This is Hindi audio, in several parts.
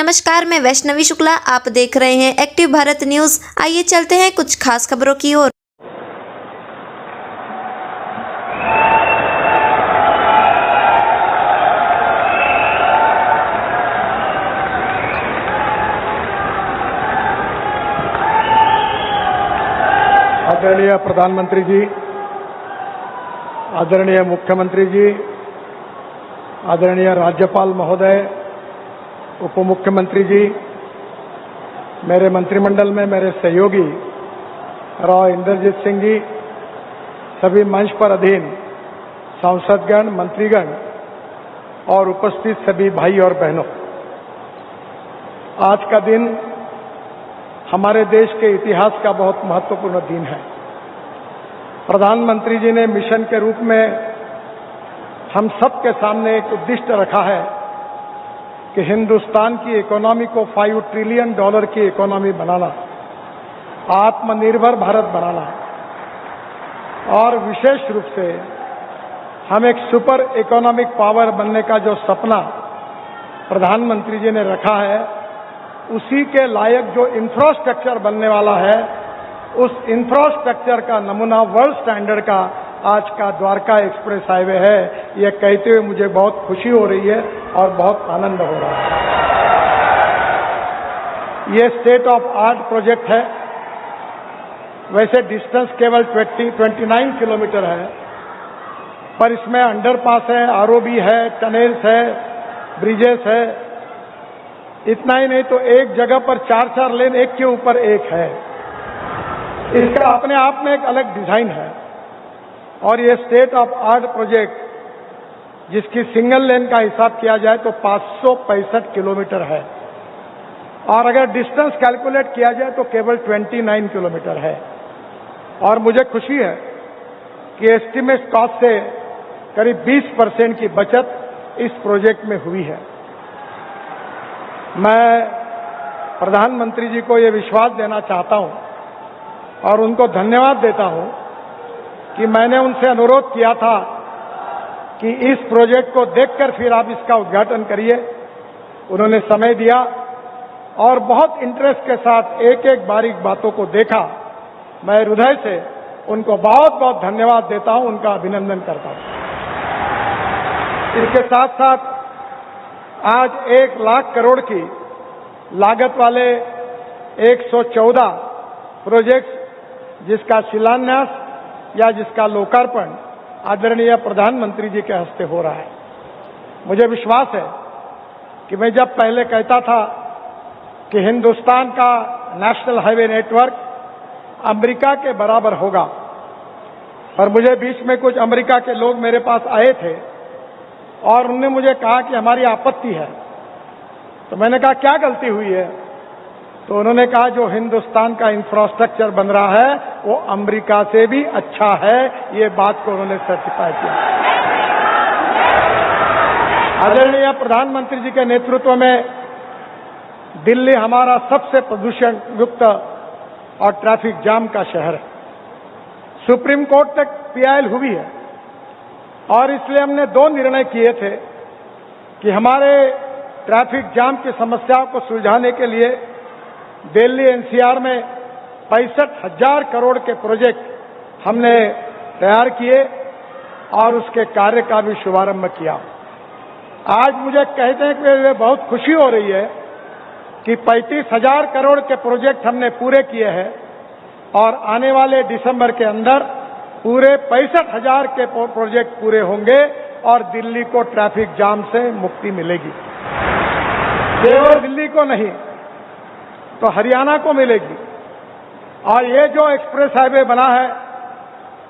नमस्कार, मैं वैष्णवी शुक्ला। आप देख रहे हैं एक्टिव भारत न्यूज। आइए चलते हैं कुछ खास खबरों की ओर। आदरणीय प्रधानमंत्री जी, आदरणीय मुख्यमंत्री जी, आदरणीय राज्यपाल महोदय, उप मुख्यमंत्री जी, मेरे मंत्रिमंडल में मेरे सहयोगी राव इंद्रजीत सिंह जी, सभी मंच पर अधीन सांसदगण, मंत्रीगण और उपस्थित सभी भाई और बहनों, आज का दिन हमारे देश के इतिहास का बहुत महत्वपूर्ण दिन है। प्रधानमंत्री जी ने मिशन के रूप में हम सबके सामने एक उद्दिष्ट रखा है कि हिंदुस्तान की इकोनॉमी को $5 ट्रिलियन की इकोनॉमी बनाना, आत्मनिर्भर भारत बनाना, और विशेष रूप से हम एक सुपर इकोनॉमिक पावर बनने का जो सपना प्रधानमंत्री जी ने रखा है, उसी के लायक जो इंफ्रास्ट्रक्चर बनने वाला है, उस इंफ्रास्ट्रक्चर का नमूना वर्ल्ड स्टैंडर्ड का आज का द्वारका एक्सप्रेस हाईवे है। यह कहते हुए मुझे बहुत खुशी हो रही है और बहुत आनंद हो रहा है। ये स्टेट ऑफ आर्ट प्रोजेक्ट है। वैसे डिस्टेंस केवल 29 किलोमीटर है, पर इसमें अंडरपास है, आरओबी है, टनल्स है, ब्रिजेस है। इतना ही नहीं तो एक जगह पर 4-4 लेन एक के ऊपर एक है। इसका अपने आप में एक अलग डिजाइन है। और ये स्टेट ऑफ आर्ट प्रोजेक्ट, जिसकी सिंगल लेन का हिसाब किया जाए तो 565 किलोमीटर है, और अगर डिस्टेंस कैलकुलेट किया जाए तो केवल 29 किलोमीटर है। और मुझे खुशी है कि एस्टिमेट कॉस्ट से करीब 20% की बचत इस प्रोजेक्ट में हुई है। मैं प्रधानमंत्री जी को ये विश्वास देना चाहता हूं और उनको धन्यवाद देता हूं कि मैंने उनसे अनुरोध किया था कि इस प्रोजेक्ट को देखकर फिर आप इसका उद्घाटन करिए। उन्होंने समय दिया और बहुत इंटरेस्ट के साथ एक एक बारीक बातों को देखा। मैं हृदय से उनको बहुत बहुत धन्यवाद देता हूं, उनका अभिनंदन करता हूं। इसके साथ साथ आज 1 लाख करोड़ की लागत वाले 114 प्रोजेक्ट्स, जिसका शिलान्यास या जिसका लोकार्पण आदरणीय प्रधानमंत्री जी के हस्ते हो रहा है। मुझे विश्वास है कि मैं जब पहले कहता था कि हिंदुस्तान का नेशनल हाईवे नेटवर्क अमेरिका के बराबर होगा, पर मुझे बीच में कुछ अमेरिका के लोग मेरे पास आए थे और उन्होंने मुझे कहा कि हमारी आपत्ति है। तो मैंने कहा क्या गलती हुई है? तो उन्होंने कहा जो हिंदुस्तान का इंफ्रास्ट्रक्चर बन रहा है वो अमेरिका से भी अच्छा है। ये बात को उन्होंने सर्टिफाई किया। आदरणीय प्रधानमंत्री जी के नेतृत्व में दिल्ली हमारा सबसे प्रदूषण युक्त और ट्रैफिक जाम का शहर है। सुप्रीम कोर्ट तक पीआईएल हुई है और इसलिए हमने 2 निर्णय किए थे कि हमारे ट्रैफिक जाम की समस्याओं को सुलझाने के लिए दिल्ली एनसीआर में 65,000 करोड़ के प्रोजेक्ट हमने तैयार किए और उसके कार्य का भी शुभारंभ किया। आज मुझे कहते हैं कि बहुत खुशी हो रही है कि 35,000 करोड़ के प्रोजेक्ट हमने पूरे किए हैं और आने वाले दिसंबर के अंदर पूरे 65,000 के प्रोजेक्ट पूरे होंगे और दिल्ली को ट्रैफिक जाम से मुक्ति मिलेगी। केवल दिल्ली को नहीं तो हरियाणा को मिलेगी। और ये जो एक्सप्रेस हाईवे बना है,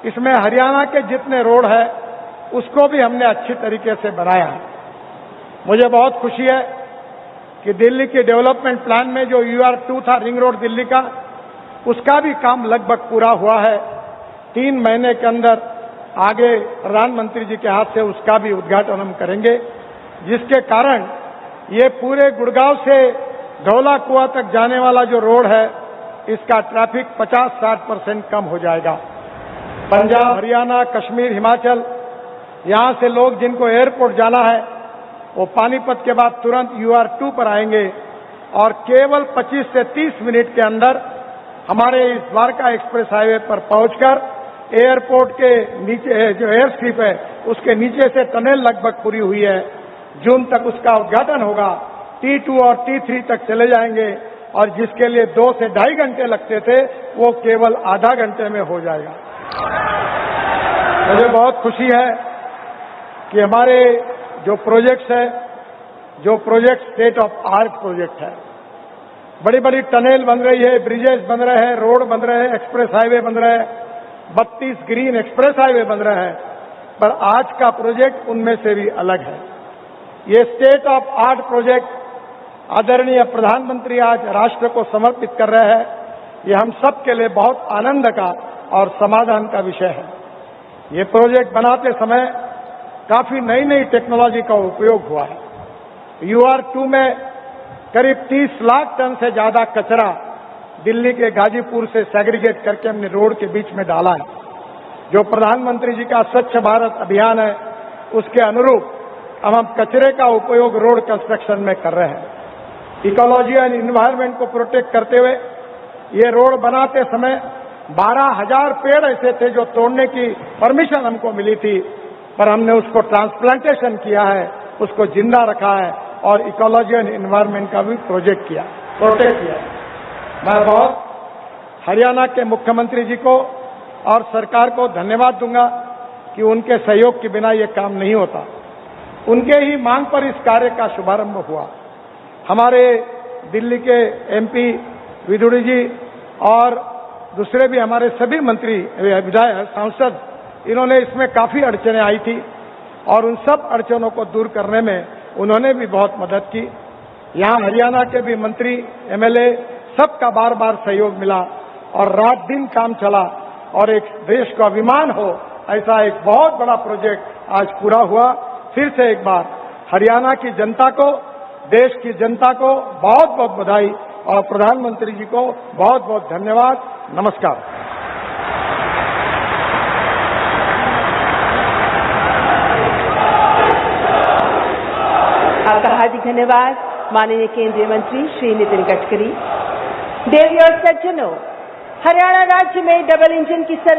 इसमें हरियाणा के जितने रोड है उसको भी हमने अच्छी तरीके से बनाया है। मुझे बहुत खुशी है कि दिल्ली के डेवलपमेंट प्लान में जो UR2 था, रिंग रोड दिल्ली का, उसका भी काम लगभग पूरा हुआ है। 3 महीने के अंदर आगे प्रधानमंत्री जी के हाथ से उसका भी उद्घाटन हम करेंगे, जिसके कारण ये पूरे गुड़गांव से धौला कुआं तक जाने वाला जो रोड है, इसका ट्रैफिक 50-60% कम हो जाएगा। पंजाब, हरियाणा, कश्मीर, हिमाचल, यहां से लोग जिनको एयरपोर्ट जाना है वो पानीपत के बाद तुरंत UR2 पर आएंगे और केवल 25 से 30 मिनट के अंदर हमारे इस द्वारका एक्सप्रेस हाईवे पर पहुंचकर एयरपोर्ट के नीचे जो एयर स्ट्रिप है उसके नीचे से टनल लगभग पूरी हुई है। जून तक उसका उद्घाटन होगा। T2 और T3 तक चले जाएंगे और जिसके लिए 2 से 2.5 घंटे लगते थे वो केवल आधा घंटे में हो जाएगा। मुझे बहुत खुशी है कि हमारे जो प्रोजेक्ट्स है, जो project state of art project है, बड़ी बड़ी टनल बन रही है, ब्रिजेस बन रहे हैं, रोड बन रहे हैं, एक्सप्रेस हाईवे बन रहे हैं, 32 ग्रीन एक्सप्रेस हाईवे बन रहे हैं, पर आज का प्रोजेक्ट उनमें से भी अलग है। ये स्टेट ऑफ आर्ट प्रोजेक्ट आदरणीय प्रधानमंत्री आज राष्ट्र को समर्पित कर रहे हैं। ये हम सब के लिए बहुत आनंद का और समाधान का विषय है। ये प्रोजेक्ट बनाते समय काफी नई नई टेक्नोलॉजी का उपयोग हुआ है। UR2 में करीब 30 लाख टन से ज्यादा कचरा दिल्ली के गाजीपुर से सेग्रीगेट करके हमने रोड के बीच में डाला है। जो प्रधानमंत्री जी का स्वच्छ भारत अभियान है उसके अनुरूप अब हम कचरे का उपयोग रोड कंस्ट्रक्शन में कर रहे हैं। इकोलॉजी एंड इन्वायरमेंट को प्रोटेक्ट करते हुए ये रोड बनाते समय 12,000 पेड़ ऐसे थे जो तोड़ने की परमिशन हमको मिली थी, पर हमने उसको ट्रांसप्लांटेशन किया है, उसको जिंदा रखा है और इकोलॉजी एंड इन्वायरमेंट का भी प्रोटेक्ट किया। मैं बहुत हरियाणा के मुख्यमंत्री जी को और सरकार को धन्यवाद दूंगा कि उनके सहयोग के बिना ये काम नहीं होता। उनके ही मांग पर इस कार्य का शुभारंभ हुआ। हमारे दिल्ली के MP विदुड़ी जी और दूसरे भी हमारे सभी मंत्री, विधायक, सांसद, इन्होंने इसमें काफी अड़चनें आई थी और उन सब अड़चनों को दूर करने में उन्होंने भी बहुत मदद की। यहाँ हरियाणा के भी मंत्री, MLA सबका बार बार सहयोग मिला और रात दिन काम चला और एक देश का अभिमान हो ऐसा एक बहुत बड़ा प्रोजेक्ट आज पूरा हुआ। फिर से एक बार हरियाणा की जनता को, देश की जनता को बहुत बहुत बधाई और प्रधानमंत्री जी को बहुत बहुत धन्यवाद। नमस्कार। आपका हार्दिक धन्यवाद माननीय केंद्रीय मंत्री श्री नितिन गडकरी। देवी और सज्जनों, हरियाणा राज्य में डबल इंजन की सरकार